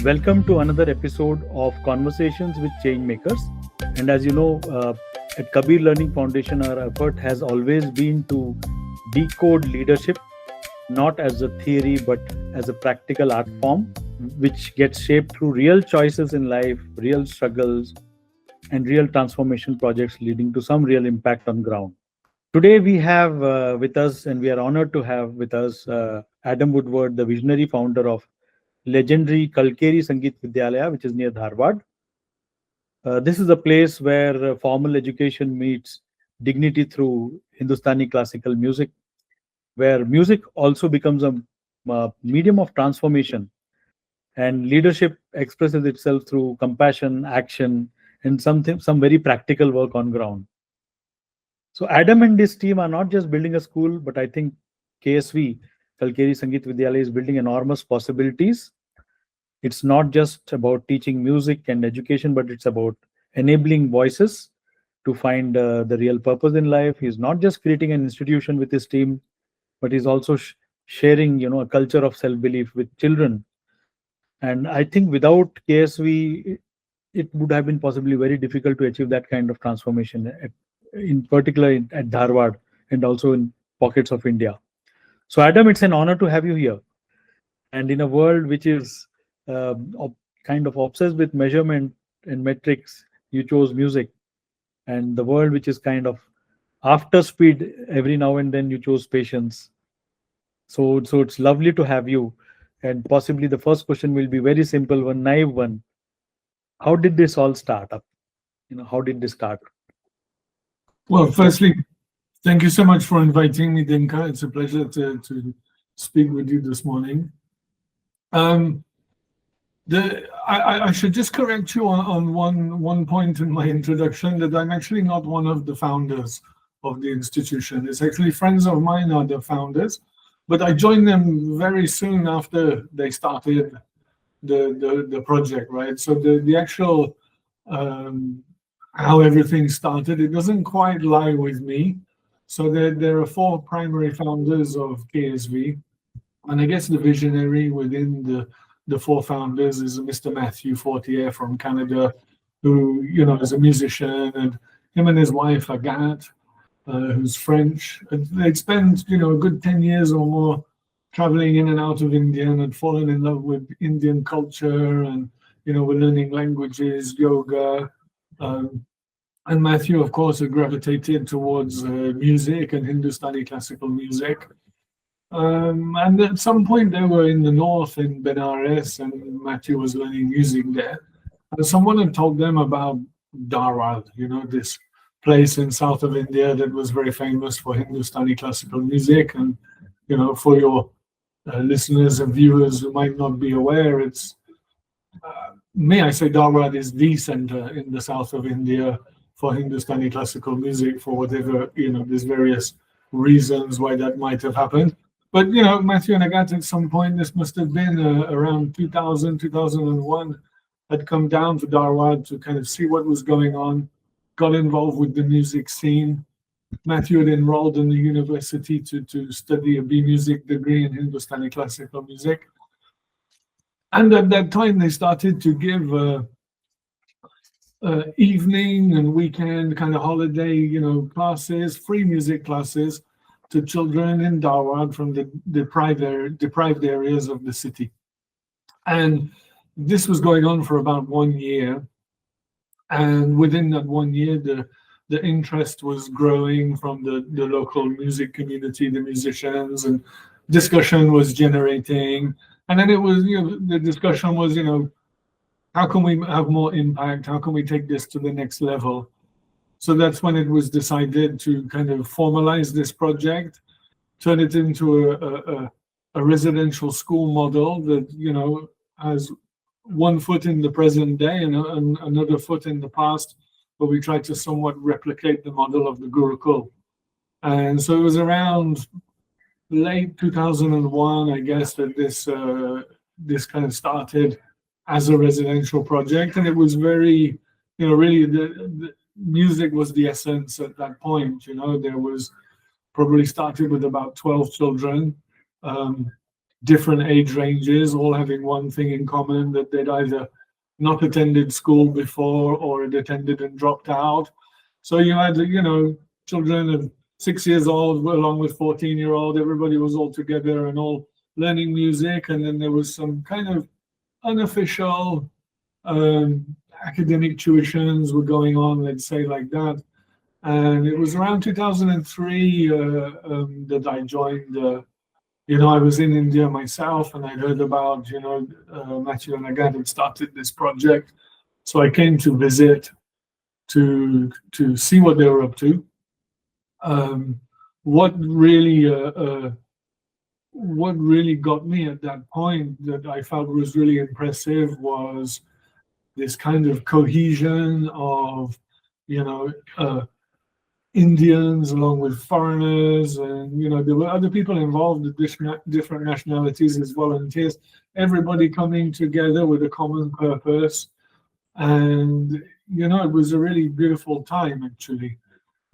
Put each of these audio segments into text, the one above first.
Welcome to another episode of Conversations with Changemakers. And as you know, at Kabir Learning Foundation, our effort has always been to decode leadership, not as a theory, but as a practical art form, which gets shaped through real choices in life, real struggles, and real transformation projects leading to some real impact on ground. Today, we have with us, and we are honored to have with us Adam Woodward, the visionary founder of legendary Kalkeri Sangeet Vidyalaya, which is near Dharwad. This is a place where formal education meets dignity through Hindustani classical music, where music also becomes a medium of transformation, and leadership expresses itself through compassion, action, and some very practical work on ground. So Adam and his team are not just building a school, but I think KSV, Kalkeri Sangeet Vidyalaya, is building enormous possibilities. It's not just about teaching music and education, but it's about enabling voices to find the real purpose in life. He's not just creating an institution with his team, but he's also sharing, a culture of self-belief with children. And I think without KSV, it would have been possibly very difficult to achieve that kind of transformation, in particular at Dharwad and also in pockets of India. So Adam, it's an honor to have you here. And in a world which is kind of obsessed with measurement and metrics, you chose music. And the world which is kind of after speed, every now and then you chose patience. So it's lovely to have you. And possibly the first question will be very simple, one naive one. How did this all start up? How did this start? Well, firstly, thank you so much for inviting me, Dinkar. It's a pleasure to speak with you this morning. I should just correct you on one point in my introduction, that I'm actually not one of the founders of the institution. It's actually friends of mine are the founders, but I joined them very soon after they started the project, right? So the actual how everything started, it doesn't quite lie with me. So there are four primary founders of KSV, and I guess the visionary within the four founders is Mr. Matthew Fortier from Canada, who is a musician, and him and his wife Agathe, who's French. They'd spent a good 10 years or more traveling in and out of India, and had fallen in love with Indian culture, and were learning languages, yoga. And Matthew, of course, had gravitated towards music and Hindustani classical music. And at some point they were in the north in Benares, and Matthew was learning music there. And someone had told them about Dharwad, this place in south of India that was very famous for Hindustani classical music. And, for your listeners and viewers who might not be aware, it's, may I say, Dharwad is the center in the south of India for Hindustani classical music, for whatever, there's various reasons why that might have happened. But, Matthew and Agathe, at some point, this must have been around 2000, 2001, had come down to Dharwad to kind of see what was going on, got involved with the music scene. Matthew had enrolled in the university to study a B Music degree in Hindustani classical music. And at that time, they started to give evening and weekend kind of holiday, classes, free music classes to children in Dharwad from the deprived areas of the city. And this was going on for about 1 year. And within that 1 year, the interest was growing from the local music community, the musicians, and discussion was generating. And then it was, the discussion was, how can we have more impact? How can we take this to the next level? So that's when it was decided to kind of formalize this project, turn it into a residential school model that, has one foot in the present day and another foot in the past, but we tried to somewhat replicate the model of the Gurukul. And so it was around late 2001, I guess, that this kind of started as a residential project. And it was very, really the music was the essence at that point. There was probably started with about 12 children. different age ranges, all having one thing in common, that they'd either not attended school before or had attended and dropped out. So you had, children of 6 years old along with 14-year-old, everybody was all together and all learning music. And then there was some kind of unofficial academic tuitions were going on, let's say, like that. And it was around 2003 that I joined. I was in India myself, and I heard about, Matthew and Agatha had started this project. So I came to visit to see what they were up to. What really got me at that point that I felt was really impressive was this kind of cohesion of, Indians along with foreigners, and there were other people involved at different nationalities as volunteers, everybody coming together with a common purpose. And it was a really beautiful time, actually.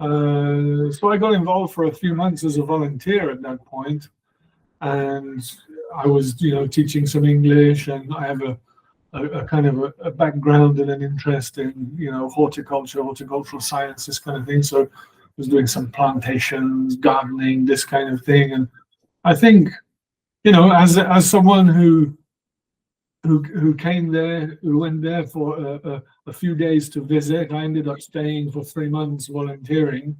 So I got involved for a few months as a volunteer at that point, and I was teaching some English, and I have a kind of a background and an interest in horticultural science, this kind of thing. So I was doing some plantations, gardening, this kind of thing. And I think, as someone who came there, who went there for a few days to visit, I ended up staying for 3 months volunteering.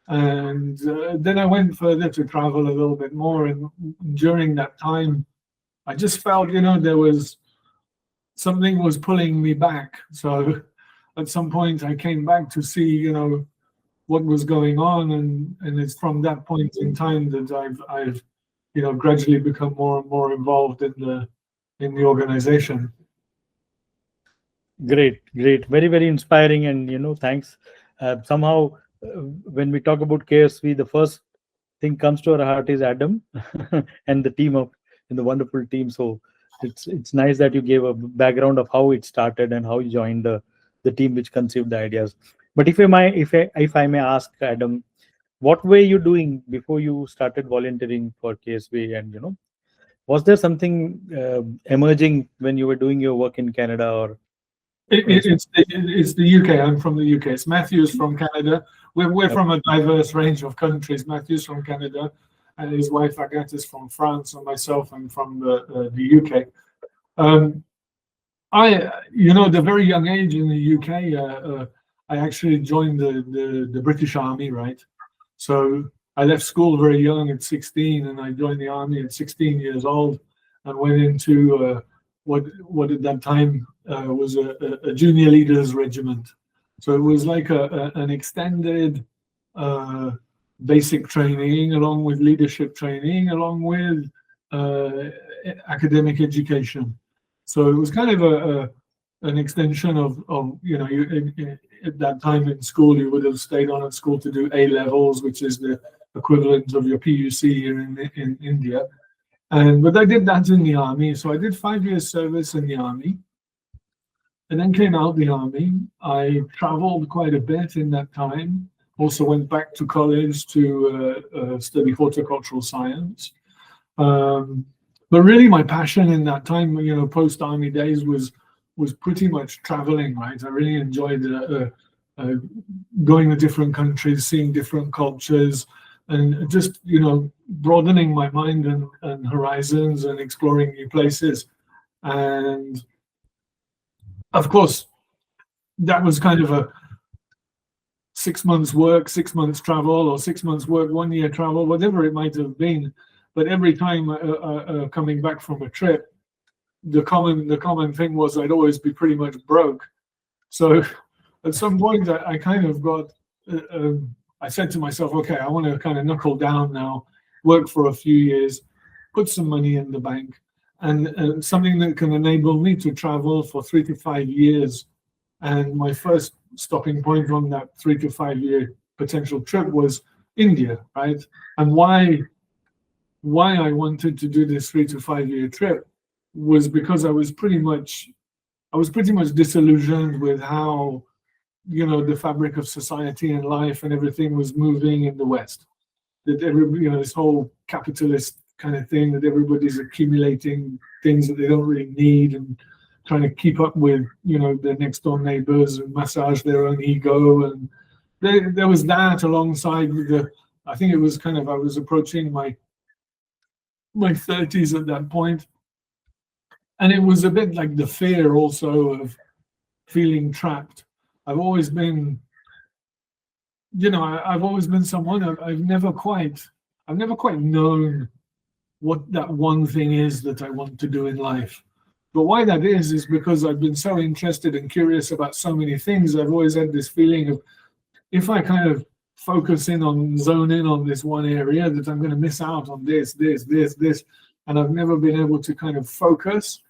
And then I went further to travel a little bit more. And during that time, I just felt, there was something was pulling me back. So at some point I came back to see, what was going on. And it's from that point in time that I've gradually become more and more involved in the organization. Great. Very, very inspiring. And, thanks. Somehow, when we talk about KSV, the first thing comes to our heart is Adam and the team and the wonderful team. So it's nice that you gave a background of how it started and how you joined the team which conceived the ideas. But if I may ask, Adam, what were you doing before you started volunteering for KSV? And was there something emerging when you were doing your work in Canada? Or it's the UK. I'm from the UK. It's Matthew's from Canada. We're from a diverse range of countries. Matthew's from Canada, and his wife Agatha is from France, and myself, I'm from the UK. The very young age in the UK, I actually joined the British Army, right? So I left school very young at 16, and I joined the army at 16 years old, and went into what at that time was a junior leaders regiment. So it was like an extended basic training, along with leadership training, along with academic education. So it was kind of an extension of at that time in school, you would have stayed on at school to do A levels, which is the equivalent of your PUC here in India. But I did that in the army. So I did 5 years service in the army, and then came out the army. I traveled quite a bit in that time. Also went back to college to study horticultural science. But really my passion in that time, post-army days was pretty much traveling, right? I really enjoyed going to different countries, seeing different cultures, and just, broadening my mind and horizons and exploring new places. And of course, that was kind of a 6 months work, 6 months travel, or 6 months work, 1 year travel, whatever it might have been. But every time coming back from a trip, the common thing was I'd always be pretty much broke. So at some point I kind of got, I said to myself, okay, I want to kind of knuckle down now, work for a few years, put some money in the bank, and something that can enable me to travel for 3 to 5 years. And my first stopping point on that 3 to 5 year potential trip was India, right? And why I wanted to do this 3 to 5 year trip was because I was pretty much disillusioned with how, the fabric of society and life and everything was moving in the West. That this whole capitalist kind of thing, that everybody's accumulating things that they don't really need and trying to keep up with, their next door neighbors and massage their own ego. And there was that alongside with I think it was I was approaching my 30s at that point. And it was a bit like the fear also of feeling trapped. I've always been, I've always been someone, I've never quite known what that one thing is that I want to do in life. But why that is because I've been so interested and curious about so many things. I've always had this feeling of, if I kind of zone in on this one area, that I'm going to miss out on this. And I've never been able to kind of focus.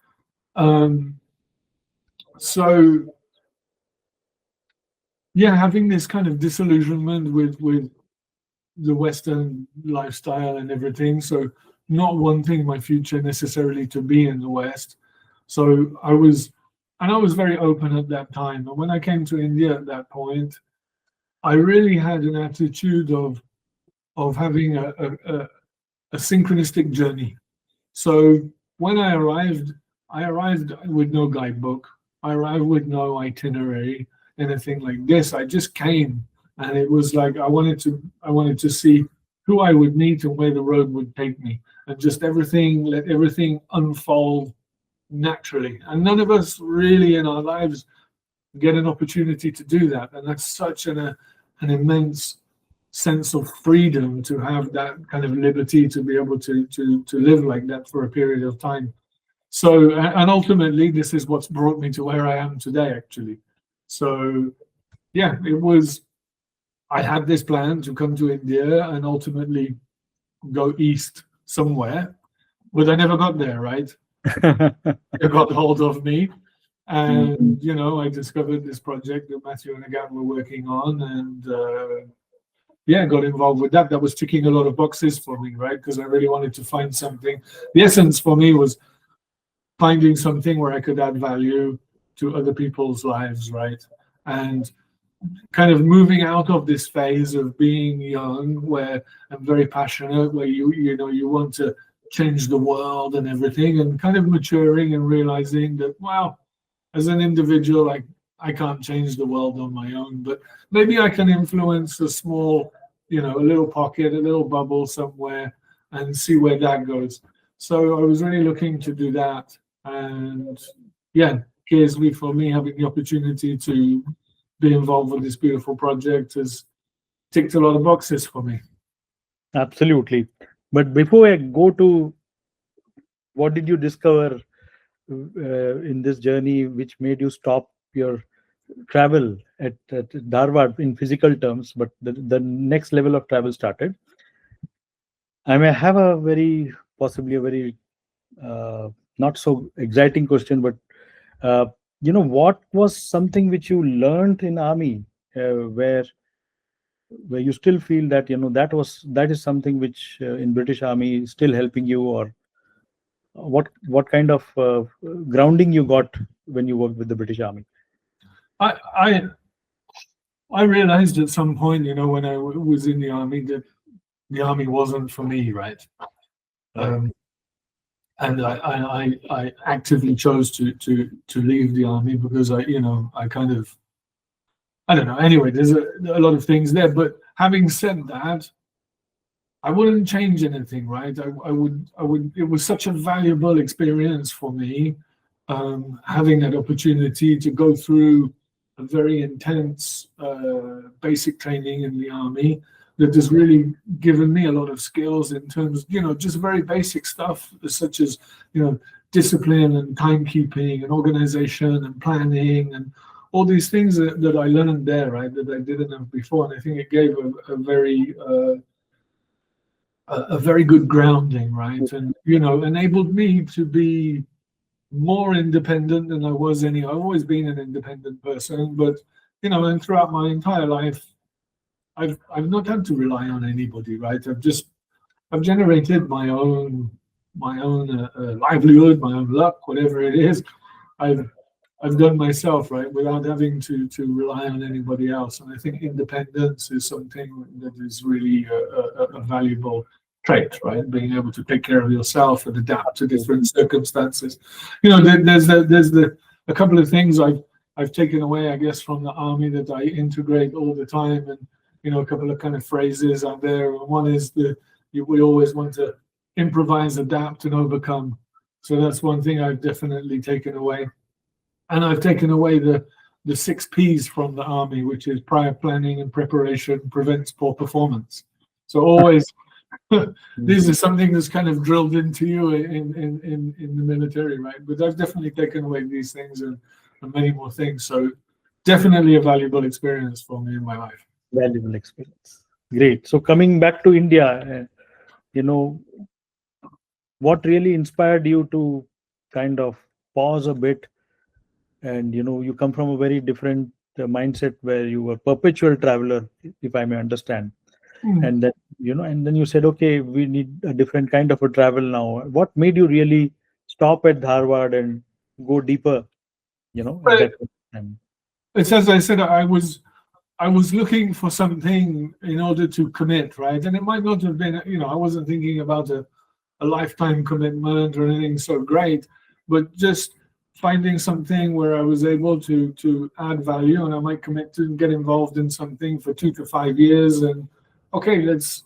So yeah, having this kind of disillusionment with the Western lifestyle and everything. So not wanting my future necessarily to be in the West. So I was very open at that time. And when I came to India at that point, I really had an attitude of having a synchronistic journey. So when I arrived with no guidebook. I arrived with no itinerary, anything like this. I just came, and it was like I wanted to see who I would meet and where the road would take me, and just let everything unfold naturally. And none of us really in our lives get an opportunity to do that, and that's such an immense sense of freedom to have that kind of liberty to be able to live like that for a period of time. So, and ultimately, this is what's brought me to where I am today, actually. So, yeah, I had this plan to come to India and ultimately go east somewhere, but I never got there, right? It got hold of me. And, I discovered this project that Matthew and Agam were working on, and got involved with that. That was ticking a lot of boxes for me, right? Because I really wanted to find something. The essence for me was finding something where I could add value to other people's lives, right? And kind of moving out of this phase of being young, where I'm very passionate, where you want to change the world and everything, and kind of maturing and realizing that, wow, as an individual, I can't change the world on my own, but maybe I can influence a small, a little pocket, a little bubble somewhere, and see where that goes. So I was really looking to do that. And yeah, KSV, for me, having the opportunity to be involved with this beautiful project has ticked a lot of boxes for me. Absolutely. But before I go to what did you discover in this journey which made you stop your travel at Dharwad in physical terms, but the next level of travel started. I may have possibly a very not so exciting question, but what was something which you learned in army where you still feel that that is something which in British Army is still helping you, or what kind of grounding you got when you worked with the British Army? I realized at some point, when I was in the army, that the army wasn't for me, right? And I actively chose to leave the army because I kind of, I don't know. Anyway, there's a lot of things there. But having said that, I wouldn't change anything, right? I would. It was such a valuable experience for me, having that opportunity to go through a very intense basic training in the army that has really given me a lot of skills in terms, just very basic stuff such as, discipline and timekeeping and organization and planning and all these things that I learned there, right, that I didn't have before. And I think it gave a very good grounding, right? And, enabled me to be more independent than I was I've always been an independent person, but, and throughout my entire life, I've not had to rely on anybody, right? I've generated my own livelihood, my own luck, whatever it is. I've done myself, right, without having to rely on anybody else. And I think independence is something that is really a valuable trait, right? Being able to take care of yourself and adapt to different circumstances. There's a couple of things I've taken away, I guess, from the army that I integrate all the time, and a couple of kind of phrases out there. One is we always want to improvise, adapt, and overcome. So that's one thing I've definitely taken away, and I've taken away the 6 P's from the army, which is prior planning and preparation prevents poor performance. So always, this is something that's kind of drilled into you in the military, right? But I've definitely taken away these things and many more things. So definitely a valuable experience for me in my life. Valuable experience. Great. So coming back to India, what really inspired you to kind of pause a bit? And you come from a very different mindset where you were perpetual traveler, if I may understand. And then and then you said, okay, we need a different kind of a travel now. What made you really stop at Dharwad and go deeper at that time? It's as I said, I was looking for something in order to commit, right? And it might not have been, I wasn't thinking about a lifetime commitment or anything so great, but just finding something where I was able to add value, and I might commit to get involved in something for 2 to 5 years, and okay, let's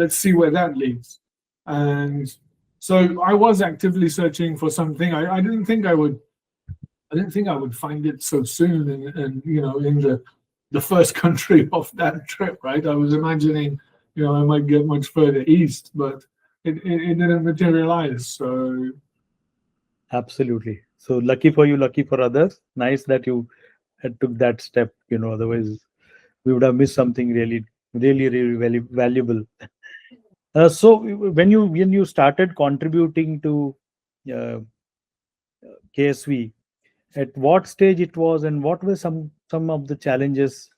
see where that leads. And so I was actively searching for something. I didn't think I would find it so soon, and in the first country of that trip, right? I was imagining I might get much further east, but it didn't materialize. So absolutely. So lucky for you, lucky for others. Nice that you had took that step. Otherwise we would have missed something really, really, really valuable. So when you started contributing to KSV, at what stage it was, and what were some of the challenges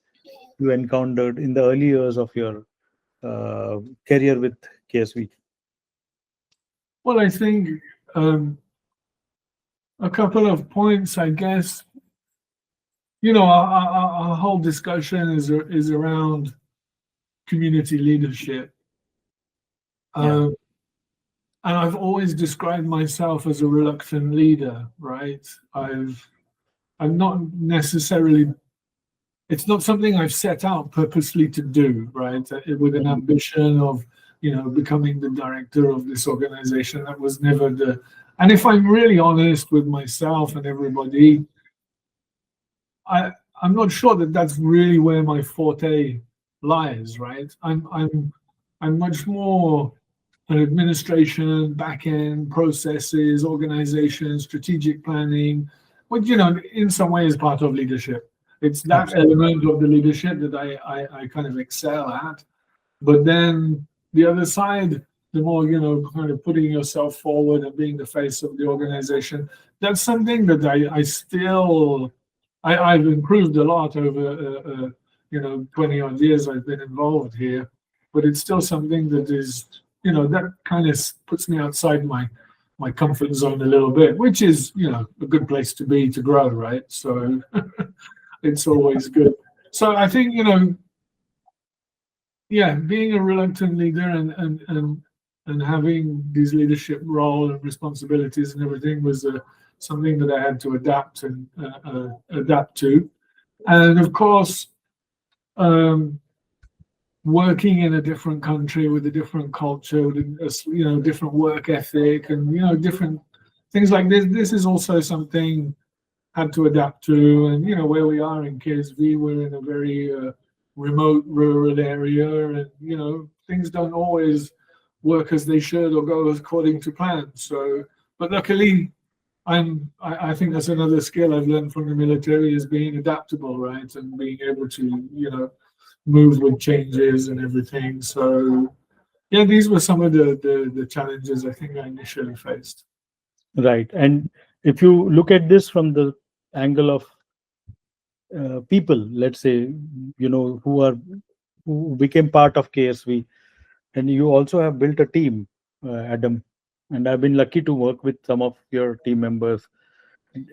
you encountered in the early years of your career with KSV? Well, I think a couple of points, I guess. Our whole discussion is around community leadership. And I've always described myself as a reluctant leader, right? I'm not necessarily, it's not something I've set out purposely to do, right? With an ambition of, becoming the director of this organization. That was never and if I'm really honest with myself and everybody, I'm not sure that that's really where my forte lies, right? I'm much more an administration, back-end processes, organization, strategic planning, but in some way is part of leadership. It's that element of the leadership that I kind of excel at. But then the other side, the more kind of putting yourself forward and being the face of the organization, that's something that I've improved a lot over 20 odd years I've been involved here, but it's still something that is that kind of puts me outside my comfort zone a little bit, which is a good place to be to grow, right? So it's always good. So I think being a reluctant leader and having these leadership role and responsibilities and everything was something that I had to adapt to, and of course, working in a different country with a different culture, with a different work ethic, and different things like this. This is also something I had to adapt to, and where we are in KSV, we're in a very remote rural area, and things don't always work as they should or go according to plan. So, but luckily, I think that's another skill I've learned from the military, is being adaptable, right, and being able to move with changes and everything. So yeah, these were some of the challenges I think I initially faced. Right. And if you look at this from the angle of people, let's say, who became part of KSV, and you also have built a team, Adam, and I've been lucky to work with some of your team members,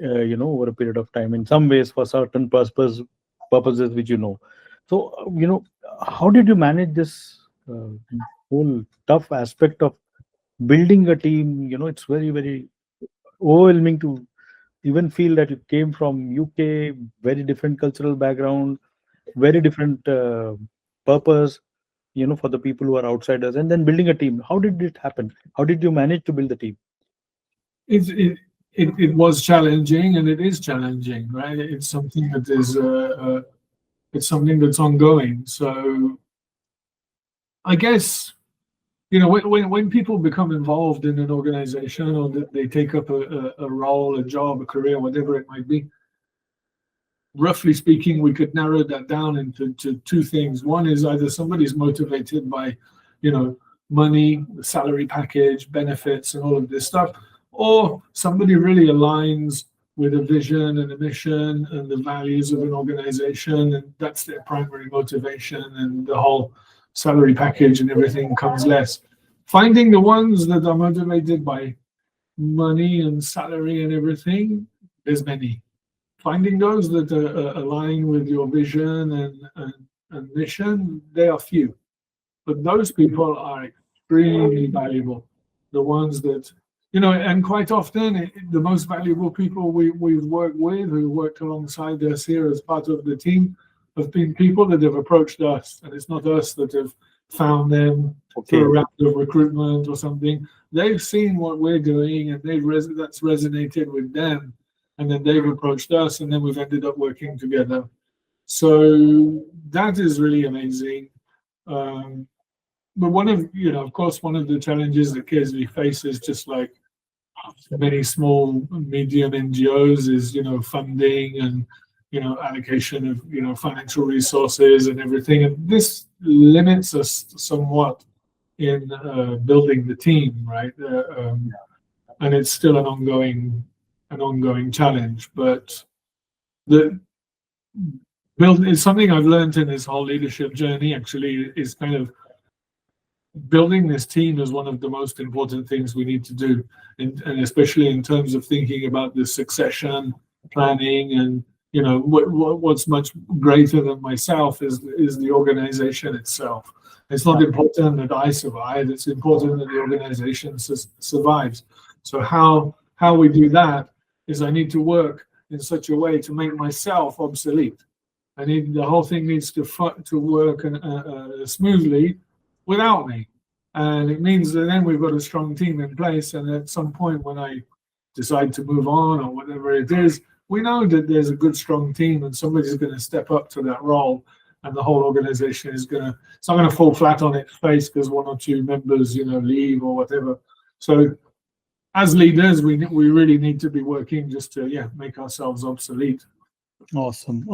over a period of time, in some ways for certain purposes, which So, how did you manage this whole tough aspect of building a team. It's very, very overwhelming to even feel that you came from UK, very different cultural background, very different purpose, for the people who are outsiders, and then building a team. How did it happen? How did you manage to build the team? It was challenging, and it is challenging, right? It's something that is it's something that's ongoing. So I guess, when people become involved in an organization, or that they take up a role, a job, a career, whatever it might be, roughly speaking, we could narrow that down into two things. One is either somebody's motivated by, money, the salary package, benefits, and all of this stuff, or somebody really aligns with a vision and a mission and the values of an organization, and that's their primary motivation, and the whole salary package and everything comes less. Finding the ones that are motivated by money and salary and everything, there's many. Finding those that align with your vision and mission, they are few. But those people are extremely valuable. The ones that, and quite often the most valuable people we've worked with, who worked alongside us here as part of the team, have been people that have approached us. And it's not us that have found them through a round of recruitment or something. They've seen what we're doing, and that's resonated with them. And then they've approached us, and then we've ended up working together. So that is really amazing. But of course, one of the challenges that KSV faces, just like many small, medium NGOs, is, funding and, allocation of, financial resources and everything. And this limits us somewhat in building the team, right? And it's still an ongoing challenge. But it's something I've learned in this whole leadership journey, actually, is kind of building this team is one of the most important things we need to do, and especially in terms of thinking about the succession planning. And what's much greater than myself is the organization itself. It's not important that I survive, it's important that the organization survives. So how we do that is I need to work in such a way to make myself obsolete. The whole thing needs to work smoothly without me. And it means that then we've got a strong team in place, and at some point when I decide to move on or whatever it is, we know that there's a good, strong team, and somebody's going to step up to that role, and the whole organization it's not going to fall flat on its face because one or two members, leave or whatever. So as leaders, we really need to be working just to, make ourselves obsolete. Awesome.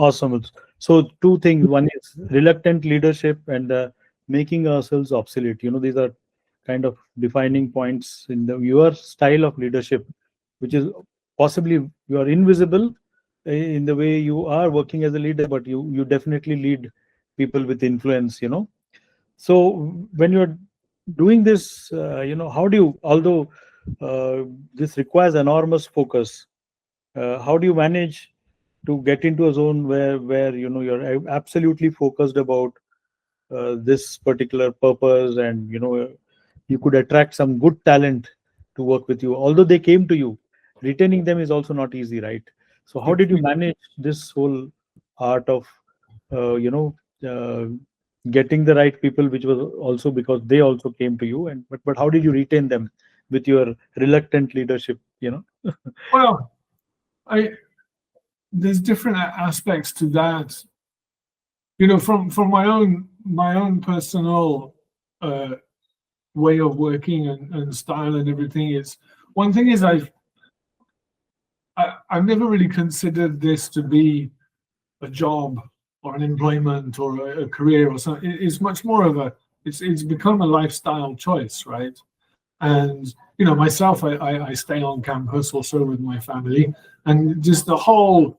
So two things. One is reluctant leadership and making ourselves obsolete. These are kind of defining points in your style of leadership, which is possibly you are invisible in the way you are working as a leader, but you definitely lead people with influence. So when you're doing this, how do you, although this requires enormous focus, how do you manage to get into a zone where you're absolutely focused about this particular purpose, and you could attract some good talent to work with you, although they came to you? Retaining them is also not easy, right? So how did you manage this whole art of getting the right people, which was also because they also came to you, and but how did you retain them with your reluctant leadership? Well, there's different aspects to that. From my own personal way of working and style and everything, is one thing is I've never really considered this to be a job or an employment or a career or something. It's much more of it's become a lifestyle choice, right? And myself, I stay on campus also with my family, and just the whole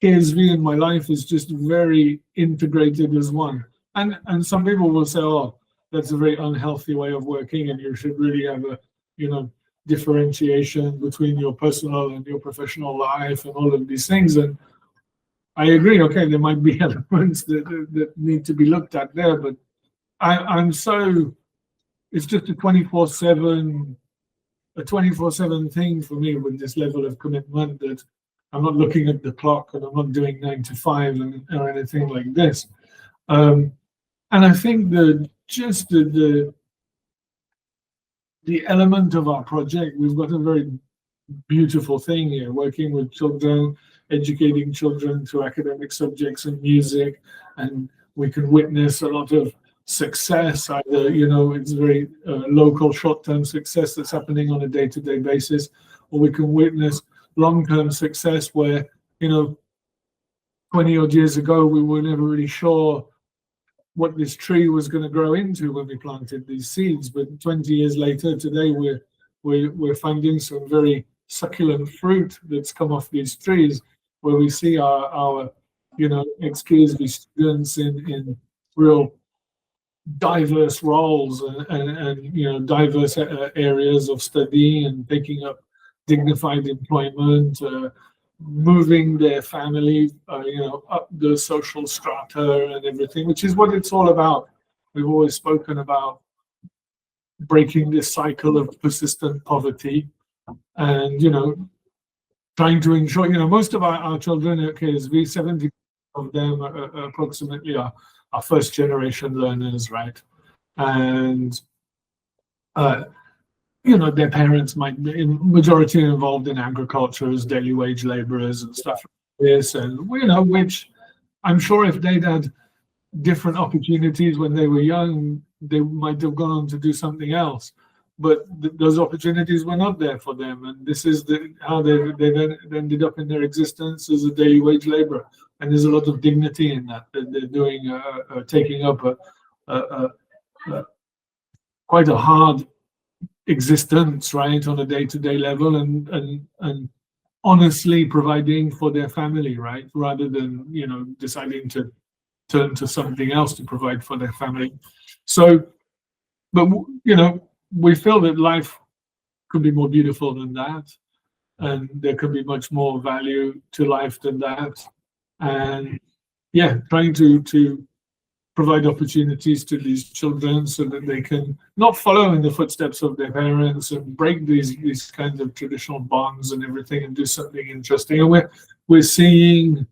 KSV in my life is just very integrated as one. And some people will say, oh, that's a very unhealthy way of working, and you should really have a differentiation between your personal and your professional life and all of these things. And I agree, okay, there might be elements that need to be looked at there, but I'm so it's just a 24/7 thing for me, with this level of commitment, that I'm not looking at the clock and I'm not doing 9 to 5 or anything like this. And I think that just the element of our project, we've got a very beautiful thing here, working with children, educating children through academic subjects and music, and we can witness a lot of success. Either, it's very local short-term success that's happening on a day-to-day basis, or we can witness long-term success where 20 odd years ago we were never really sure what this tree was going to grow into when we planted these seeds, but 20 years later, today we're finding some very succulent fruit that's come off these trees, where we see our ex-KSV students in real diverse roles and diverse areas of study, and taking up dignified employment, moving their family up the social strata and everything, which is what it's all about. We've always spoken about breaking this cycle of persistent poverty, and trying to ensure, most of our children at KSV, 70 of them approximately are first generation learners, right? And their parents might be majority involved in agriculture as daily wage laborers and stuff like this, and which I'm sure if they'd had different opportunities when they were young, they might have gone on to do something else, but those opportunities were not there for them, and this is how they then ended up in their existence as a daily wage laborer. And there's a lot of dignity in that they're doing, taking up quite a hard existence, right, on a day-to-day level, and honestly providing for their family, right, rather than deciding to turn to something else to provide for their family. So, but we feel that life could be more beautiful than that, and there could be much more value to life than that. And trying to provide opportunities to these children so that they can not follow in the footsteps of their parents and break these kinds of traditional bonds and everything, and do something interesting. And we're seeing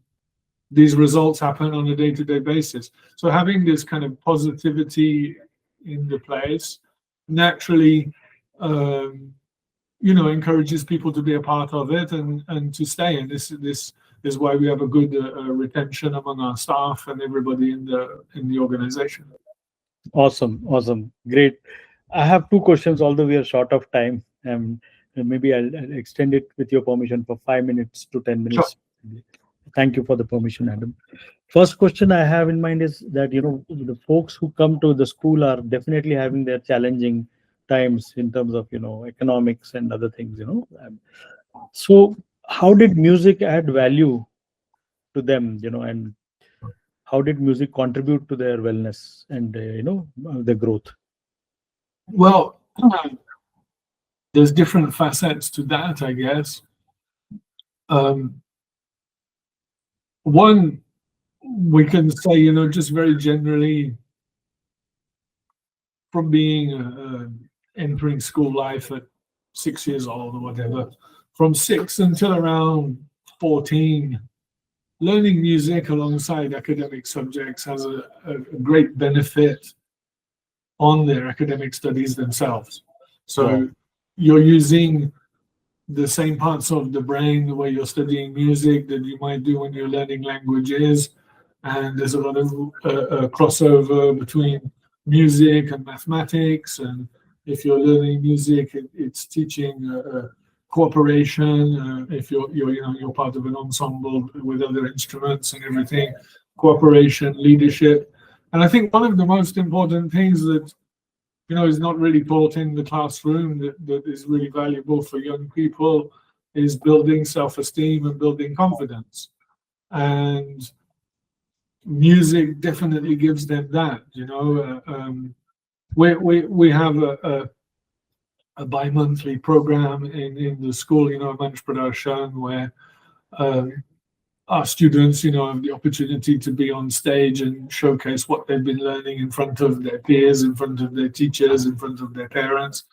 these results happen on a day-to-day basis. So having this kind of positivity in the place naturally encourages people to be a part of it and to stay. And this is why we have a good retention among our staff and everybody in the organization. Awesome, great. I have two questions, although we are short of time, and maybe I'll extend it with your permission for 5 minutes to 10 minutes. Sure. Thank you for the permission, Adam. First question I have in mind is that the folks who come to the school are definitely having their challenging times in terms of economics and other things. So how did music add value to them, and how did music contribute to their wellness and their growth? Well, there's different facets to that, I guess. One, we can say, just very generally, from being entering school life at 6 years old or whatever, from 6 until around 14, learning music alongside academic subjects has a great benefit on their academic studies themselves. So you're using the same parts of the brain the way you're studying music that you might do when you're learning languages, and there's a lot of crossover between music and mathematics. And if you're learning music, it's teaching cooperation. If you're part of an ensemble with other instruments and everything, cooperation, leadership. And I think one of the most important things that is not really taught in the classroom that is really valuable for young people is building self-esteem and building confidence. And music definitely gives them that. We have a bi-monthly program in the school, Manch Production, where our students, have the opportunity to be on stage and showcase what they've been learning in front of their peers, in front of their teachers, in front of their parents.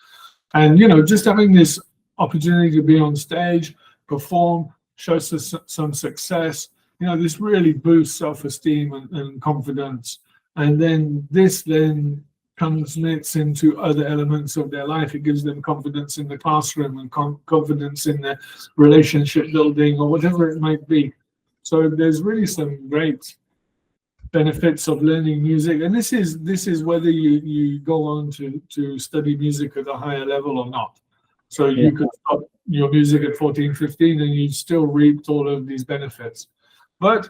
And, just having this opportunity to be on stage, perform, show some success, this really boosts self-esteem and confidence. And then this then transmits into other elements of their life. It gives them confidence in the classroom and confidence in their relationship building or whatever it might be. So there's really some great benefits of learning music. And this is whether you go on to study music at a higher level or not. So you could stop your music at 14, 15 and you still reaped all of these benefits. But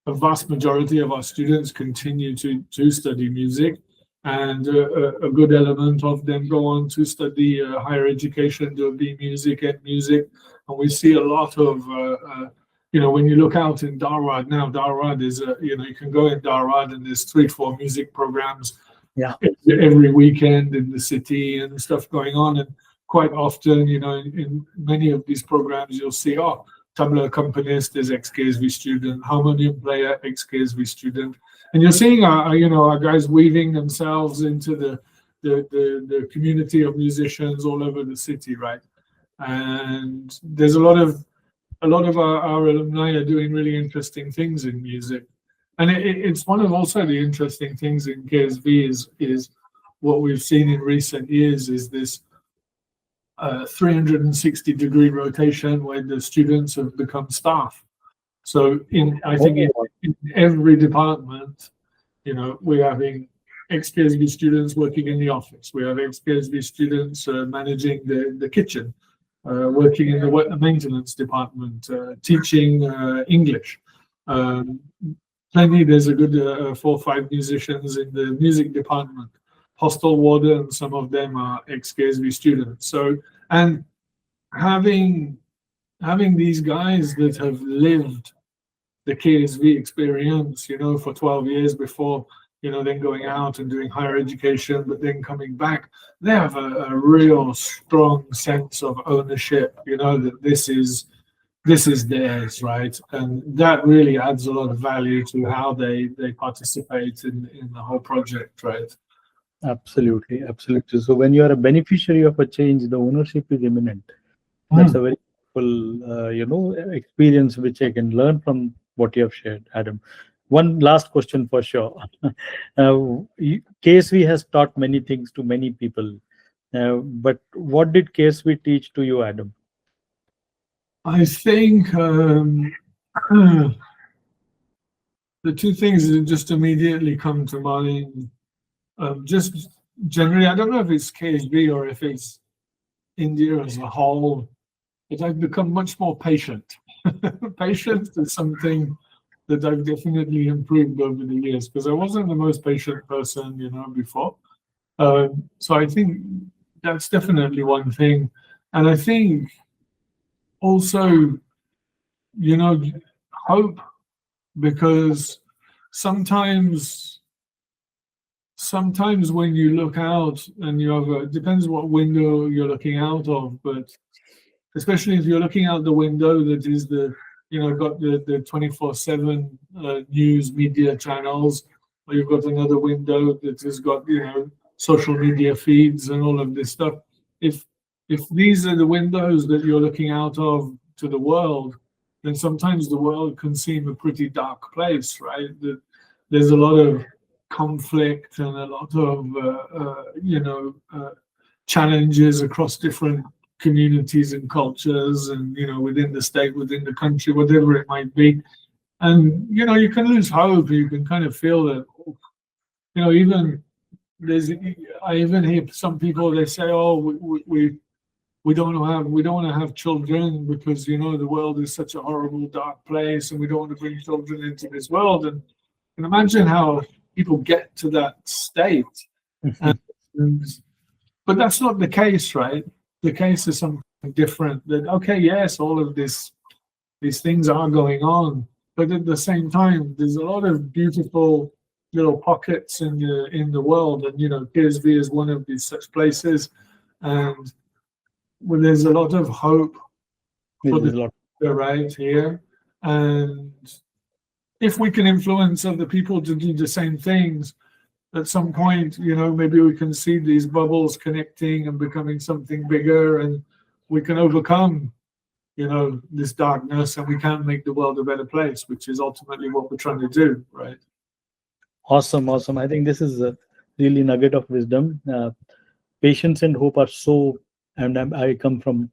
a vast majority of our students continue to study music, and a good element of them go on to study higher education, do a B music, Ed music. And we see a lot of, when you look out in Dharwad now, Dharwad is, you can go in Dharwad and there's 3-4 music programs every weekend in the city and stuff going on. And quite often, in many of these programs, you'll see, tabla accompanist is ex-KSV student, harmonium player, ex-KSV student. And you're seeing, our guys weaving themselves into the community of musicians all over the city, right? And there's a lot of our alumni are doing really interesting things in music. And it's one of also the interesting things in KSV is what we've seen in recent years is this 360-degree rotation where the students have become staff. So in every department, we're having ex-KSV students working in the office. We have ex-KSV students managing the kitchen, working in the maintenance department, teaching English. There's a good 4 or 5 musicians in the music department. Hostel warden, some of them are ex-KSV students. So, and having these guys that have lived the KSV experience, for 12 years before, then going out and doing higher education, but then coming back, they have a real strong sense of ownership, that this is theirs, right? And that really adds a lot of value to how they participate in the whole project, right? Absolutely. So when you are a beneficiary of a change, the ownership is imminent. That's a very full, experience which I can learn from what you have shared, Adam. One last question for sure. KSV has taught many things to many people, but what did KSV teach to you, Adam? I think the 2 things that just immediately come to mind, just generally, I don't know if it's KSV or if it's India as a whole, but I've become much more patient. Patience is something that I've definitely improved over the years because I wasn't the most patient person, before. So I think that's definitely one thing. And I think also, hope, because sometimes when you look out and you have it depends what window you're looking out of, but especially if you're looking out the window that is got the 24/7 news media channels, or you've got another window that has got social media feeds and all of this stuff. If these are the windows that you're looking out of to the world, then sometimes the world can seem a pretty dark place, right? There's a lot of conflict and a lot of challenges across different communities and cultures, and within the state, within the country, whatever it might be. And you can lose hope. You can kind of feel that. Even I even hear some people, they say, "Oh, we don't want to have children because the world is such a horrible, dark place, and we don't want to bring children into this world." And imagine how people get to that state. But that's not the case, right? The case is something different. That yes, all of these things are going on, but at the same time, there's a lot of beautiful little pockets in the world, and KSV is one of these such places, and there's a lot of hope for the future right here. And if we can influence other people to do the same things, at some point, maybe we can see these bubbles connecting and becoming something bigger, and we can overcome, this darkness, and we can make the world a better place, which is ultimately what we're trying to do, right? Awesome, awesome. I think this is a really nugget of wisdom. Patience and hope are so, and I come from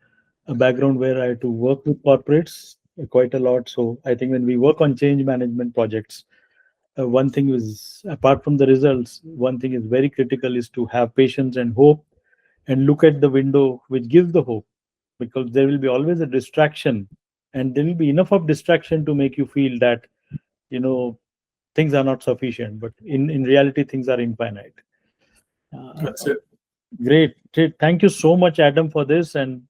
a background where I had to work with corporates quite a lot. So I think when we work on change management projects, one thing is, apart from the results, one thing is very critical is to have patience and hope and look at the window which gives the hope, because there will be always a distraction, and there will be enough of distraction to make you feel that, you know, things are not sufficient, but in reality, things are infinite. That's it. Great. Thank you so much, Adam, for this. And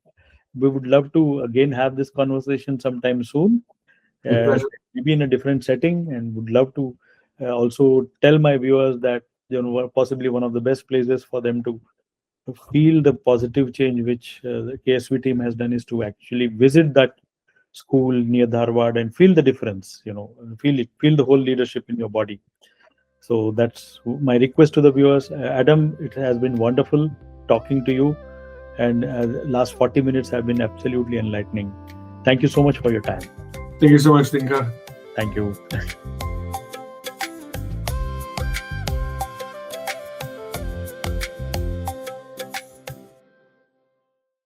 we would love to again have this conversation sometime soon, With pleasure. maybe in a different setting, and would love to also tell my viewers that, possibly one of the best places for them to feel the positive change which the KSV team has done is to actually visit that school near Dharwad and feel the difference, feel it, feel the whole leadership in your body. So that's my request to the viewers. Adam, it has been wonderful talking to you, and last 40 minutes have been absolutely enlightening. Thank you so much for your time. Thank you so much, Dinkar. Thank you.